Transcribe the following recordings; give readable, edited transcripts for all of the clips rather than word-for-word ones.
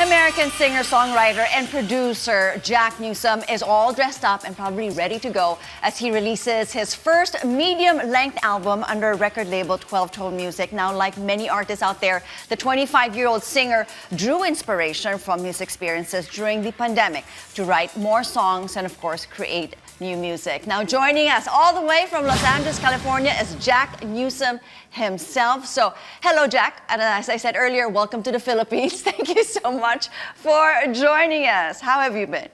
American singer-songwriter and producer Jack Newsome is all dressed up and probably ready to go as he releases his first medium-length album under record label 12 Tone Music. Now, like many artists out there, the 25-year-old singer drew inspiration from his experiences during the pandemic to write more songs and, of course, create new music. Now, joining us all the way from Los Angeles, California is Jack Newsome himself. So, hello, Jack. And as I said earlier, welcome to the Philippines. Thank you so much for joining us. How have you been?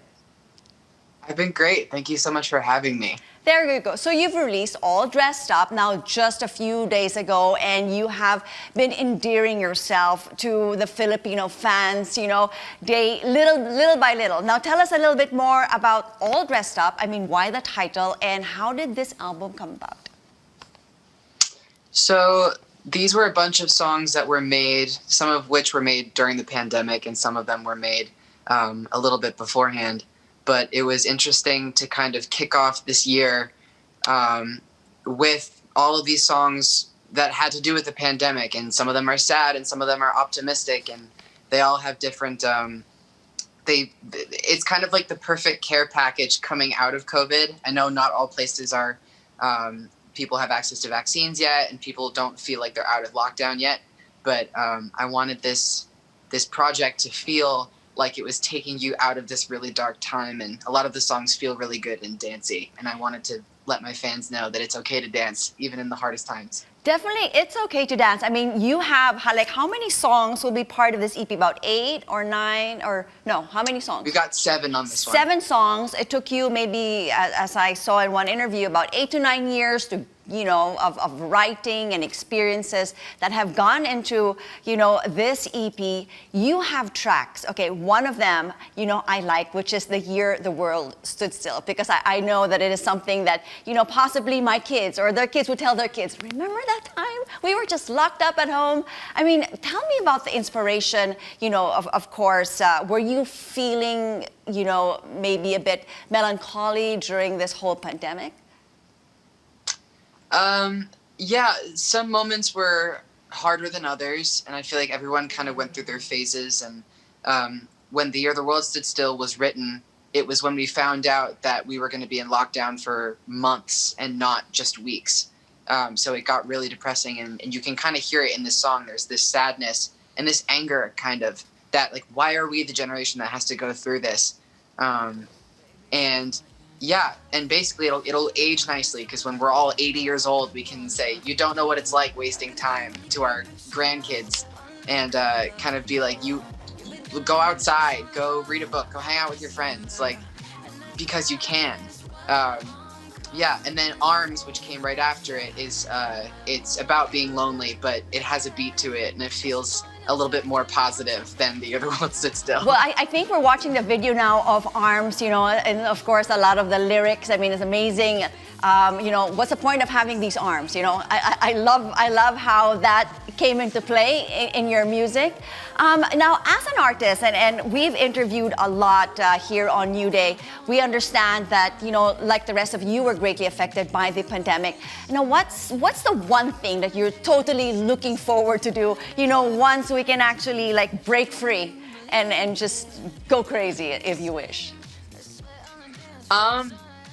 I've been great. Thank you so much for having me. There you go. So you've released All Dressed Up now just a few days ago, and you have been endearing yourself to the Filipino fans, little by little. Now tell us a little bit more about All Dressed Up. I mean, why the title, and how did this album come about? So these were a bunch of songs that were made, some of which were made during the pandemic, and some of them were made a little bit beforehand. But it was interesting to kind of kick off this year with all of these songs that had to do with the pandemic. And some of them are sad and some of them are optimistic. And they all have different... it's kind of like the perfect care package coming out of COVID. I know not all places are... people have access to vaccines yet, and people don't feel like they're out of lockdown yet. But I wanted this project to feel like it was taking you out of this really dark time, and a lot of the songs feel really good and dancey, and I wanted to let my fans know that it's okay to dance even in the hardest times. Definitely, it's okay to dance. I mean, you have, how many songs will be part of this EP? About 8 or 9 or no, how many songs? We got 7 on this one. 7 songs. It took you maybe, as I saw in one interview, about 8 to 9 years to of writing and experiences that have gone into, this EP. You have tracks. Okay, one of them, I like, which is The Year the World Stood Still, because I know that it is something that, possibly my kids or their kids would tell their kids, remember that time we were just locked up at home? I mean, tell me about the inspiration, of course. Were you feeling, maybe a bit melancholy during this whole pandemic? Yeah, some moments were harder than others, and I feel like everyone kind of went through their phases. And when The Year the World Stood Still was written, it was when we found out that we were going to be in lockdown for months and not just weeks. So it got really depressing, and you can kind of hear it in this song. There's this sadness and this anger, kind of, that, like, why are we the generation that has to go through this? And yeah, and basically it'll age nicely, because when we're all 80 years old, we can say, you don't know what it's like wasting time, to our grandkids, and kind of be like, you go outside, go read a book, go hang out with your friends, like, because you can. Yeah, and then Arms, which came right after it, is it's about being lonely, but it has a beat to it, and it feels a little bit more positive than The Other World Stood Still. Well, I think we're watching the video now of Arms, and of course a lot of the lyrics. I mean, it's amazing. What's the point of having these arms? I love how that came into play in your music. Now, as an artist, and we've interviewed a lot here on Newday, we understand that, like the rest of you, were greatly affected by the pandemic. Now, what's the one thing that you're totally looking forward to do, once we can actually, like, break free and just go crazy, if you wish?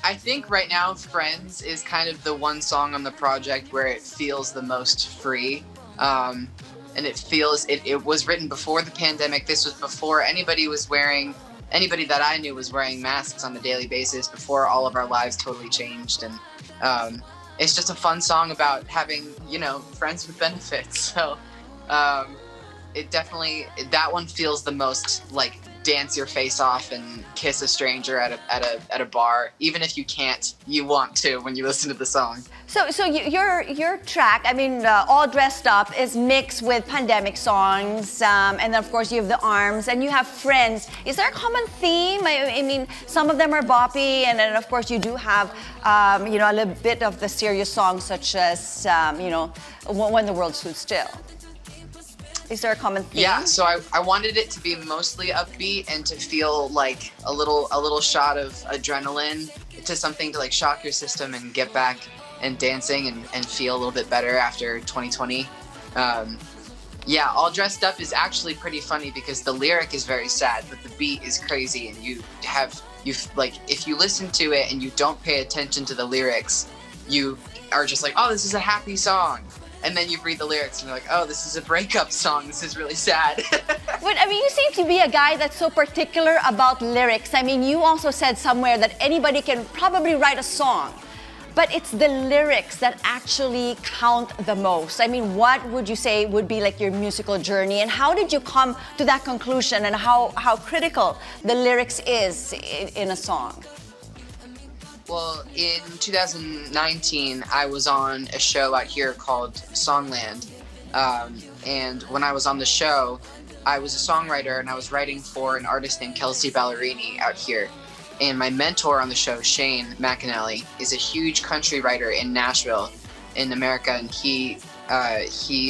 I think right now Friends is kind of the one song on the project where it feels the most free. And it feels, it was written before the pandemic. This was before anybody that I knew was wearing masks on a daily basis, before all of our lives totally changed. And it's just a fun song about having, friends with benefits. So it definitely, that one feels the most like dance your face off and kiss a stranger at a bar. Even if you can't, you want to when you listen to the song. So your track, I mean, All Dressed Up, is mixed with pandemic songs, and then of course you have the Arms, and you have Friends. Is there a common theme? I mean, some of them are boppy, and then of course you do have, a little bit of the serious songs, such as, When the World Stood Still. Is there a common theme? Yeah, so I wanted it to be mostly upbeat and to feel like a little shot of adrenaline, to something to, like, shock your system and get back and dancing and feel a little bit better after 2020. Yeah, All Dressed Up is actually pretty funny because the lyric is very sad, but the beat is crazy, and like if you listen to it and you don't pay attention to the lyrics, you are just like, oh, this is a happy song. And then you read the lyrics and you're like, oh, this is a breakup song. This is really sad. But I mean, you seem to be a guy that's so particular about lyrics. I mean, you also said somewhere that anybody can probably write a song, but it's the lyrics that actually count the most. I mean, what would you say would be like your musical journey, and how did you come to that conclusion, and how critical the lyrics is in a song? Well, in 2019, I was on a show out here called Songland. And when I was on the show, I was a songwriter and I was writing for an artist named Kelsey Ballerini out here. And my mentor on the show, Shane McAnally, is a huge country writer in Nashville in America. And he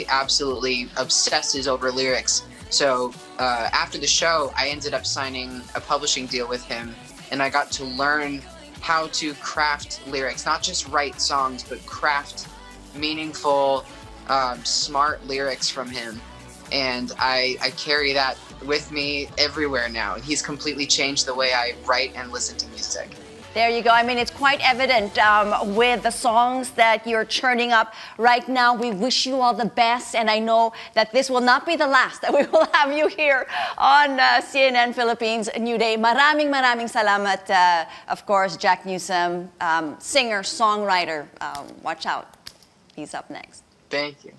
absolutely obsesses over lyrics. So after the show, I ended up signing a publishing deal with him, and I got to learn how to craft lyrics, not just write songs, but craft meaningful, smart lyrics from him. And I carry that with me everywhere now. And he's completely changed the way I write and listen to music. There you go. I mean, it's quite evident with the songs that you're churning up right now. We wish you all the best, and I know that this will not be the last that we will have you here on CNN Philippines Newday. Maraming salamat, of course, Jack Newsome, singer-songwriter. Watch out. He's up next. Thank you.